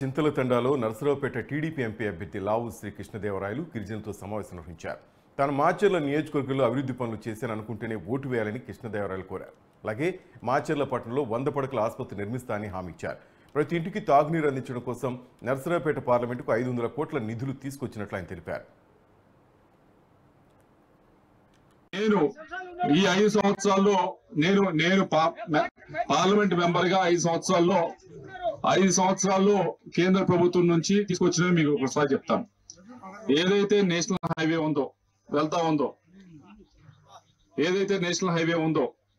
చింతల తండాలో Narasaraopet TDP MP అభ్యర్థి లావు శ్రీ కృష్ణదేవరాయలు గిరిజనులతో సమావేశం నిర్వహించారు. తాను మాచర్ల నియోజకవర్గంలో అభివృద్ధి పనులు చేశాను అనుకుంటేనే ఓటు వేయాలని కృష్ణదేవరాయలు కోరారు. అలాగే మాచర్ల పట్టణంలో 100 పడకల ఆసుపత్రి నిర్మిస్తానని హామీ ఇచ్చారు. ప్రతి ఇంటికి తాగునీరు అందించడం కోసం నర్సరావుపేట పార్లమెంటుకు 500 కోట్ల నిధులు తీసుకొచ్చినట్లు ఆయన తెలిపారు. నేను ఈ 5 సంవత్సరాల్లో నేను పార్లమెంట్ మెంబర్ గా 5 సంవత్సరాల్లో కేంద్ర ప్రభుత్వం నుంచి తీసుకొచ్చినవి మీకు ఒకసారి చెప్తాను. ఏదైతే నేషనల్ హైవే ఉందో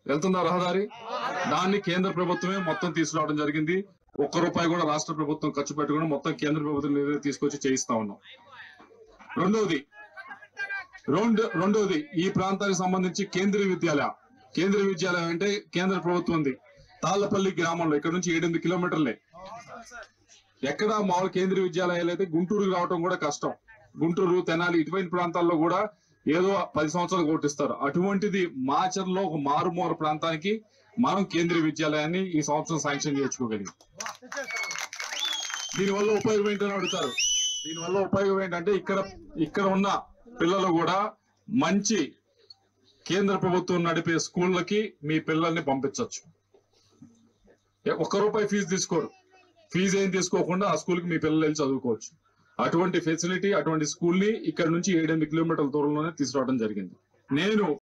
వెళ్తుందో రహదారి, దాన్ని కేంద్ర ప్రభుత్వమే మొత్తం తీసుకురావడం జరిగింది. ₹1 కూడా రాష్ట్ర ప్రభుత్వం ఖర్చు పెట్టుకుని మొత్తం కేంద్ర ప్రభుత్వం తీసుకొచ్చి చేయిస్తా ఉన్నాం. రెండోది ఈ ప్రాంతానికి సంబంధించి కేంద్రీయ విద్యాలయం అంటే కేంద్ర ప్రభుత్వం ఉంది. తాళ్లపల్లి గ్రామంలో ఇక్కడ నుంచి 7-8 కిలోమీటర్లే. ఎక్కడ మామూలు కేంద్రీయ విద్యాలయాలు అయితే గుంటూరుకు రావడం కూడా కష్టం. గుంటూరు, తెనాలి ఇటువంటి ప్రాంతాల్లో కూడా ఏదో 10 సంవత్సరాలు కొట్టిస్తారు. అటువంటిది మాచర్లో ఒక మారుమూల ప్రాంతానికి మనం కేంద్రీయ విద్యాలయాన్ని ఈ సంవత్సరం శాంక్షన్ చేసుకోగలిగాం. దీనివల్ల ఉపయోగం ఏంటని అడుగుతారు. దీనివల్ల ఉపయోగం ఏంటంటే ఇక్కడ ఉన్న పిల్లలు కూడా మంచి కేంద్ర ప్రభుత్వం నడిపే స్కూళ్ళకి మీ పిల్లల్ని పంపించవచ్చు. ₹1 ఫీజు తీసుకోరు. ఫీజు ఏం తీసుకోకుండా ఆ స్కూల్ కి మీ పిల్లలు వెళ్ళి చదువుకోవచ్చు. అటువంటి ఫెసిలిటీ, అటువంటి స్కూల్ ని ఇక్కడ నుంచి 7-8 కిలోమీటర్ల దూరంలోనే తీసుకురావడం జరిగింది. నేను